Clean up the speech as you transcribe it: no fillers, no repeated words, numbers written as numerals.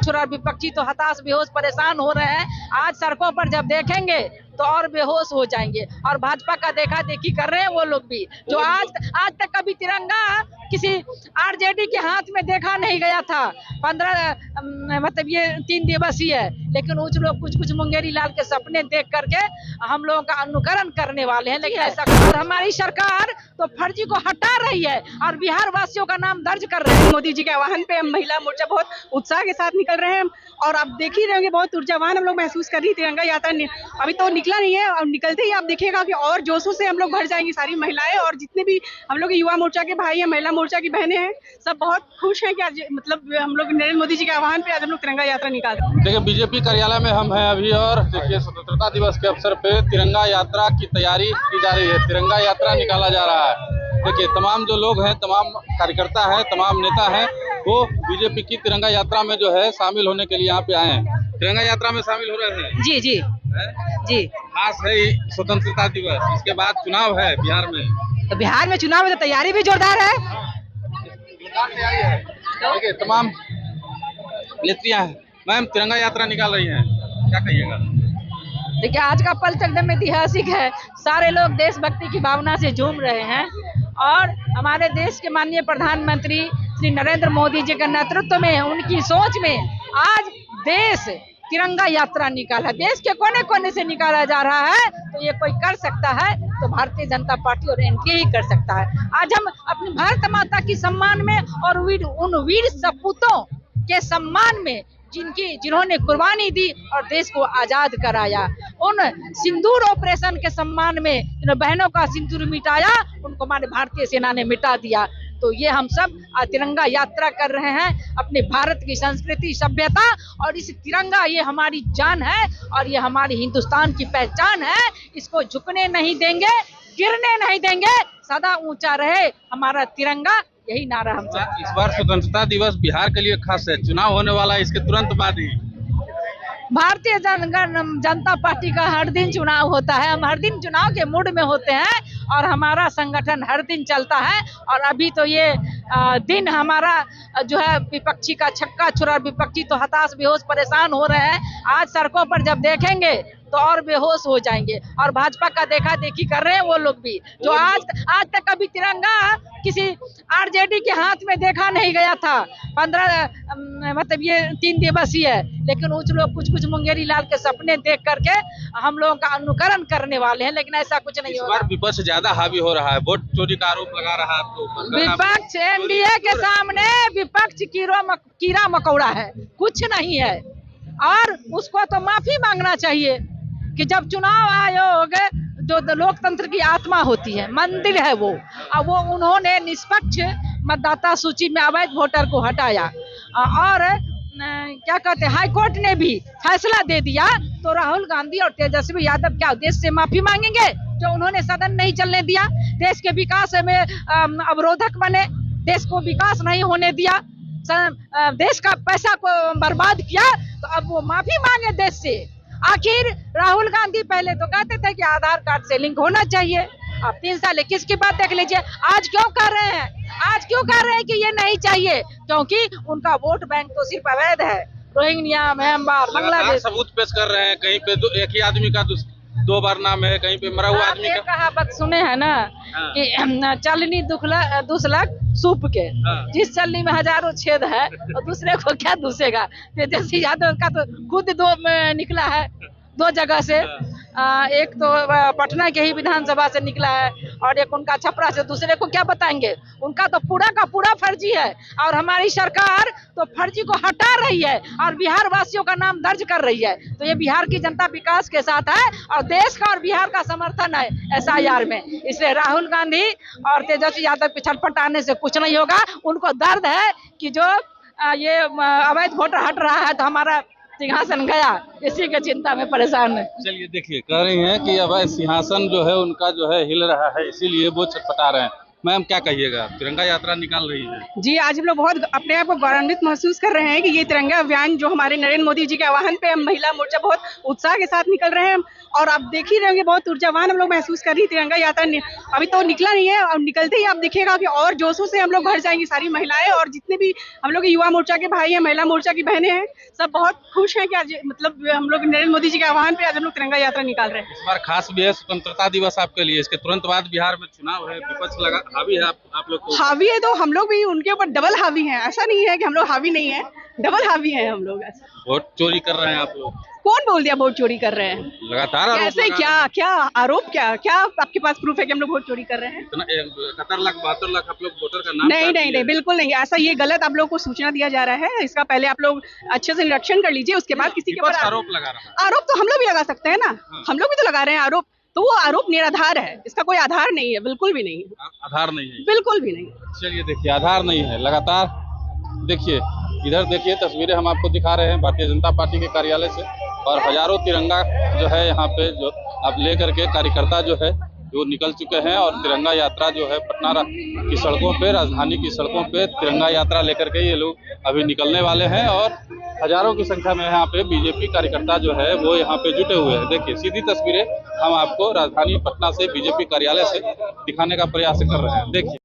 छुरा विपक्षी तो हताश बेहोश परेशान हो रहे हैं। आज सड़कों पर जब देखेंगे तो और बेहोश हो जाएंगे। और भाजपा का देखा देखी कर रहे हैं वो लोग भी, जो आज तक कभी तिरंगा किसी आरजेडी के हाथ में देखा नहीं गया था। 15 मतलब ये 3 दिवसीय है, लेकिन कुछ लोग कुछ मुंगेरी लाल के सपने देख करके हम लोगों का अनुकरण करने वाले हैं। लेकिन ऐसा और हमारी सरकार तो फर्जी को हटा रही है और बिहार वासियों का नाम दर्ज कर रहे हैं। मोदी जी के आह्वान पे हम महिला मोर्चा बहुत उत्साह के साथ निकल रहे हैं और आप देख ही रहे होंगे बहुत ऊर्जावान हम लोग महसूस कर रही है। तिरंगा यात्रा अभी तो निकला नहीं है और निकलते ही आप देखिएगा कि और जोशों से हम लोग भर जाएंगी। सारी महिलाएं और जितने भी हम लोग युवा मोर्चा के भाई हैं, महिला मोर्चा की बहनें हैं, सब बहुत खुश हैं कि आज मतलब हम लोग नरेंद्र मोदी जी के आह्वान पे आज हम लोग तिरंगा यात्रा निकाल रहे हैं। देखिए बीजेपी कार्यालय में हम हैं अभी और देखिए स्वतंत्रता दिवस के अवसर पे तिरंगा यात्रा की तैयारी की जा रही है। तिरंगा यात्रा निकाला जा रहा है। देखिए तमाम जो लोग हैं, तमाम कार्यकर्ता हैं, तमाम नेता हैं, वो बीजेपी की तिरंगा यात्रा में जो है शामिल होने के लिए यहाँ पे आए हैं। तिरंगा यात्रा में शामिल हो रहे हैं। जी जी जी। खास है स्वतंत्रता दिवस, इसके बाद चुनाव है बिहार में। तो बिहार में चुनाव में तो तैयारी भी जोरदार है। जोरदार तैयारी है। देखिए तमाम नेत्रियां हैं। मैम तिरंगा यात्रा निकाल रही हैं, क्या कहिएगा? देखिए आज का पल एकदम ऐतिहासिक है। सारे लोग देशभक्ति की भावना से झूम रहे हैं और हमारे देश के माननीय प्रधानमंत्री श्री नरेंद्र मोदी जी के नेतृत्व में, उनकी सोच में आज देश तिरंगा यात्रा निकाला। देश के कोने कोने से निकाला जा रहा है। तो ये कोई कर सकता है तो भारतीय जनता पार्टी और एनडीए ही कर सकता है। आज हम अपनी भारत माता की सम्मान में और उन वीर सपूतों के सम्मान में जिन्होंने कुर्बानी दी और देश को आजाद कराया, उन सिंदूर ऑपरेशन के सम्मान में जिन बहनों का सिंदूर मिटाया, उनको हमारे भारतीय सेना ने मिटा दिया। तो ये हम सब तिरंगा यात्रा कर रहे हैं, अपने भारत की संस्कृति सभ्यता और इस तिरंगा, ये हमारी जान है और ये हमारी हिंदुस्तान की पहचान है। इसको झुकने नहीं देंगे, गिरने नहीं देंगे, सदा ऊंचा रहे हमारा तिरंगा, यही नारा हम सब। इस बार स्वतंत्रता दिवस बिहार के लिए खास है। चुनाव होने वाला है इसके तुरंत बाद ही। भारतीय जनता पार्टी का हर दिन चुनाव होता है। हम हर दिन चुनाव के मूड में होते हैं और हमारा संगठन हर दिन चलता है। और अभी तो ये दिन हमारा जो है विपक्षी का छक्का छुरा विपक्षी तो हताश बेहोश परेशान हो रहे हैं। आज सड़कों पर जब देखेंगे तो और बेहोश हो जाएंगे। और भाजपा का देखा देखी कर रहे हैं वो लोग भी, जो आज तक कभी तिरंगा किसी आरजेडी के हाथ में देखा नहीं गया था। 15 मतलब ये 3 दिवसीय है, लेकिन कुछ लोग कुछ मुंगेरी लाल के सपने देख करके हम लोगों का अनुकरण करने वाले हैं। लेकिन ऐसा कुछ नहीं होगा। विपक्ष ज्यादा हावी हो रहा है, वोट चोरी का आरोप लगा रहा है आपको। विपक्ष एनडीए के सामने विपक्ष कीड़ा मकोड़ा है, कुछ नहीं है। और उसको तो माफी मांगना चाहिए कि जब चुनाव आयोग जो लोकतंत्र की आत्मा होती है, मंदिर है वो, और वो उन्होंने निष्पक्ष मतदाता सूची में अवैध वोटर को हटाया और क्या कहते हैं, हाई कोर्ट ने भी फैसला दे दिया। तो राहुल गांधी और तेजस्वी यादव क्या देश से माफी मांगेंगे जो उन्होंने सदन नहीं चलने दिया, देश के विकास में अवरोधक बने, देश को विकास नहीं होने दिया, देश का पैसा को बर्बाद किया। तो अब वो माफी मांगे देश से। आखिर राहुल गांधी पहले तो कहते थे कि आधार कार्ड से लिंक होना चाहिए। अब 3 साल 21 की बात देख लीजिए। आज क्यों कर रहे हैं? आज क्यों कर रहे हैं कि ये नहीं चाहिए? क्योंकि उनका वोट बैंक तो सिर्फ अवैध है। रोहिंग्या, म्यांमार, बांग्लादेश सबूत पेश कर रहे हैं। कहीं पे एक ही आदमी का 2 बार नाम है, कहीं पे मरा हुआ आदमी का। कहावत सुने हैं ना कि चलनी दुसलक सूप के, जिस चलनी में हजारों छेद है और दूसरे को क्या दूसेगा। तेजस्वी यादव का तो खुद 2 निकला है, 2 जगह से। एक तो पटना के ही विधानसभा से निकला है और एक उनका छपरा से। दूसरे को क्या बताएंगे? उनका तो पूरा का पूरा फर्जी है। और हमारी सरकार तो फर्जी को हटा रही है और बिहार वासियों का नाम दर्ज कर रही है। तो ये बिहार की जनता विकास के साथ है और देश का और बिहार का समर्थन है SIR में। इसलिए राहुल गांधी और तेजस्वी यादव के छटपटाने से कुछ नहीं होगा। उनको दर्द है कि जो ये अवैध वोटर हट रहा है तो हमारा सिंहासन गया, इसी के चिंता में परेशान है। चलिए देखिए, कह रही हैं कि अब सिंहासन जो है उनका जो है हिल रहा है, इसीलिए वो छटपटा रहे हैं। मैम क्या कहिएगा? तिरंगा यात्रा निकाल रही है। जी, आज हम लोग बहुत अपने आप को गौरवान्वित महसूस कर रहे हैं कि ये तिरंगा अभियान जो हमारे नरेंद्र मोदी जी के आह्वान पे हम महिला मोर्चा बहुत उत्साह के साथ निकल रहे हैं और आप देख ही रहे होंगे बहुत ऊर्जावान हम लोग महसूस कर रही तिरंगा यात्रा अभी तो निकला नहीं है, और निकलते ही आप देखिएगा कि और जोशों से हम लोग भर जाएंगी सारी महिलाएं, और जितने भी हम लोग युवा मोर्चा के भाई हैं, महिला मोर्चा की बहनें हैं, सब बहुत खुश हैं कि आज मतलब हम लोग नरेंद्र मोदी जी के आह्वान पे आज हम लोग तिरंगा यात्रा निकाल रहे हैं। इस बार खास भी है स्वतंत्रता दिवस आपके लिए, इसके तुरंत बाद बिहार में चुनाव है, विपक्ष लगा हावी है आप लोग को। हावी है तो हम लोग भी उनके ऊपर डबल हावी हैं, ऐसा नहीं है कि हम लोग हावी नहीं है, डबल हावी हैं हम लोग। वोट चोरी कर रहे हैं आप लोग? कौन बोल दिया वोट चोरी कर रहे हैं? लगातार आरोप कैसे? लगा क्या क्या आरोप? क्या आपके पास प्रूफ है कि हम लोग वोट चोरी कर रहे हैं? 71 लाख आप लोग वोटर का नाम नहीं, बिल्कुल नहीं, ऐसा ये गलत आप लोग को सूचना दिया जा रहा है। इसका पहले आप लोग अच्छे से निरीक्षण कर लीजिए, उसके बाद किसी के ऊपर आरोप लगा रहा है। आरोप तो हम लोग भी लगा सकते हैं ना, हम लोग भी तो लगा रहे हैं आरोप, तो वो आरोप निराधार है, इसका कोई आधार नहीं है, बिल्कुल भी नहीं, आधार नहीं है, बिल्कुल भी नहीं। चलिए देखिए, आधार नहीं है। लगातार देखिए, इधर देखिए तस्वीरें हम आपको दिखा रहे हैं भारतीय जनता पार्टी के कार्यालय से, और हजारों तिरंगा जो है यहाँ पे जो अब लेकर के कार्यकर्ता जो है वो निकल चुके हैं, और तिरंगा यात्रा जो है पटना की सड़कों पे, राजधानी की सड़कों पे तिरंगा यात्रा लेकर के ये लोग अभी निकलने वाले हैं, और हजारों की संख्या में यहाँ पे बीजेपी कार्यकर्ता जो है वो यहाँ पे जुटे हुए हैं। देखिए, सीधी तस्वीरें हम आपको राजधानी पटना से बीजेपी कार्यालय से दिखाने का प्रयास कर रहे हैं। देखिए।